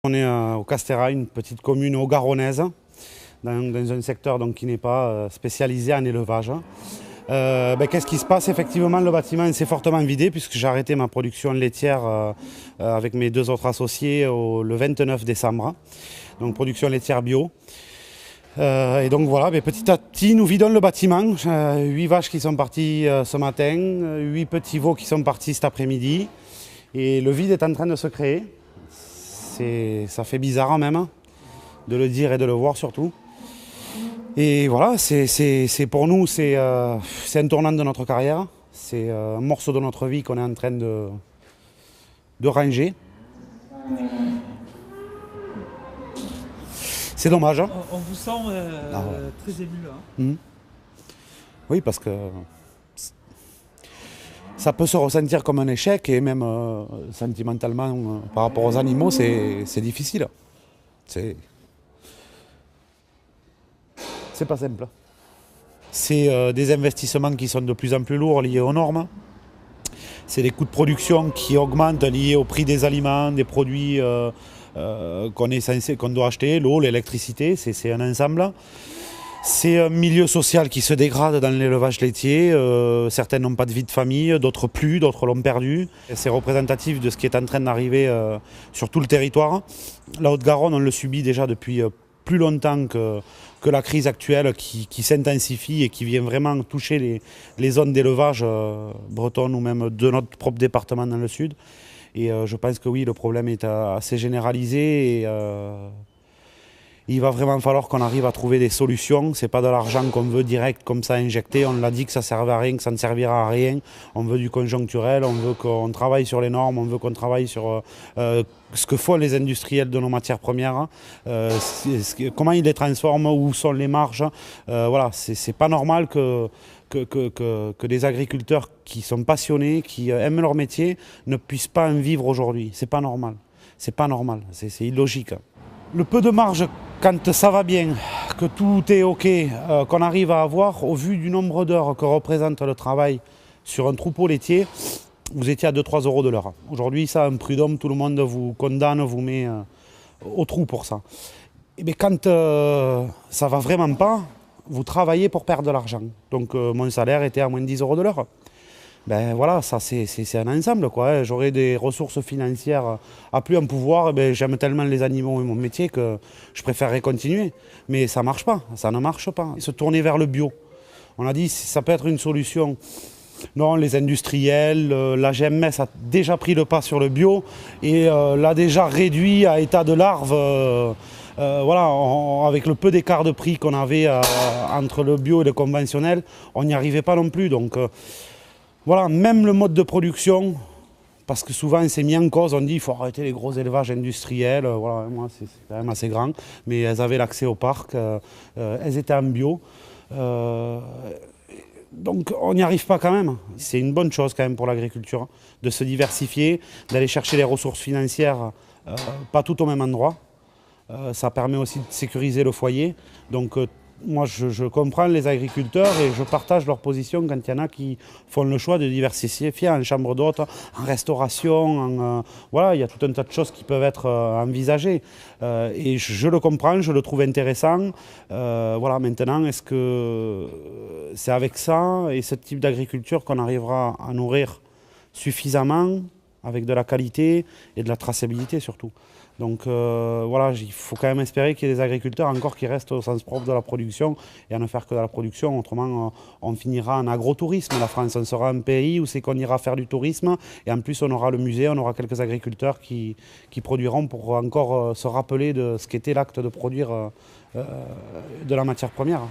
On est au Castérail, une petite commune haut-garonnaise, dans un secteur donc, qui n'est pas spécialisé en élevage. Qu'est-ce qui se passe? Effectivement, le bâtiment s'est fortement vidé puisque j'ai arrêté ma production laitière avec mes deux autres associés le 29 décembre. Donc production laitière bio. Et donc voilà, petit à petit, nous vidons le bâtiment. 8 vaches qui sont parties ce matin, 8 petits veaux qui sont partis cet après-midi. Et le vide est en train de se créer. Ça fait bizarre même, de le dire et de le voir surtout. Et voilà, pour nous, c'est un tournant de notre carrière. C'est un morceau de notre vie qu'on est en train de ranger. C'est dommage. Hein. On vous sent très ému là. Oui, parce que ça peut se ressentir comme un échec et même sentimentalement par rapport aux animaux, c'est difficile. C'est pas simple. C'est des investissements qui sont de plus en plus lourds liés aux normes. C'est des coûts de production qui augmentent liés au prix des aliments, des produits qu'on doit acheter, l'eau, l'électricité, c'est un ensemble. C'est un milieu social qui se dégrade dans l'élevage laitier. Certains n'ont pas de vie de famille, d'autres plus, d'autres l'ont perdu. C'est représentatif de ce qui est en train d'arriver sur tout le territoire. La Haute-Garonne, on le subit déjà depuis plus longtemps que la crise actuelle qui s'intensifie et qui vient vraiment toucher les zones d'élevage bretonnes ou même de notre propre département dans le sud. Et je pense que oui, le problème est assez généralisé et il va vraiment falloir qu'on arrive à trouver des solutions. C'est pas de l'argent qu'on veut direct comme ça injecter. On l'a dit que ça ne servait à rien, que ça ne servira à rien. On veut du conjoncturel, on veut qu'on travaille sur les normes, on veut qu'on travaille sur ce que font les industriels de nos matières premières, comment ils les transforment, où sont les marges. Voilà, c'est pas normal que des agriculteurs qui sont passionnés, qui aiment leur métier, ne puissent pas en vivre aujourd'hui. C'est pas normal. C'est pas normal, c'est illogique. Le peu de marge, quand ça va bien, que tout est OK, qu'on arrive à avoir, au vu du nombre d'heures que représente le travail sur un troupeau laitier, vous étiez à 2-3 euros de l'heure. Aujourd'hui, ça, un prud'homme, tout le monde vous condamne, vous met au trou pour ça. Et bien, quand ça va vraiment pas, vous travaillez pour perdre de l'argent. Donc mon salaire était à moins de 10 euros de l'heure. Ben voilà, ça c'est un ensemble quoi. J'aurais des ressources financières à plus en pouvoir. Ben, j'aime tellement les animaux et mon métier que je préférerais continuer. Mais ça marche pas, ça ne marche pas. Se tourner vers le bio. On a dit ça peut être une solution. Non, les industriels, la GMS a déjà pris le pas sur le bio et l'a déjà réduit à état de larve. Voilà, avec le peu d'écart de prix qu'on avait entre le bio et le conventionnel, on n'y arrivait pas non plus. Donc voilà, même le mode de production, parce que souvent c'est mis en cause, on dit qu'il faut arrêter les gros élevages industriels. Voilà, moi c'est quand même assez grand, mais elles avaient l'accès au parc, elles étaient en bio. Donc on n'y arrive pas quand même. C'est une bonne chose quand même pour l'agriculture, de se diversifier, d'aller chercher les ressources financières, pas tout au même endroit. Ça permet aussi de sécuriser le foyer. Donc moi je comprends les agriculteurs et je partage leur position quand il y en a qui font le choix de diversifier en chambre d'hôte, en restauration, voilà, il y a tout un tas de choses qui peuvent être envisagées. Et je le comprends, je le trouve intéressant. Voilà, maintenant, est-ce que c'est avec ça et ce type d'agriculture qu'on arrivera à nourrir suffisamment, avec de la qualité et de la traçabilité surtout. Donc voilà, il faut quand même espérer qu'il y ait des agriculteurs encore qui restent au sens propre de la production et à ne faire que de la production. Autrement, on finira en agrotourisme. La France, on sera un pays où c'est qu'on ira faire du tourisme et en plus on aura le musée, on aura quelques agriculteurs qui produiront pour encore se rappeler de ce qu'était l'acte de produire de la matière première.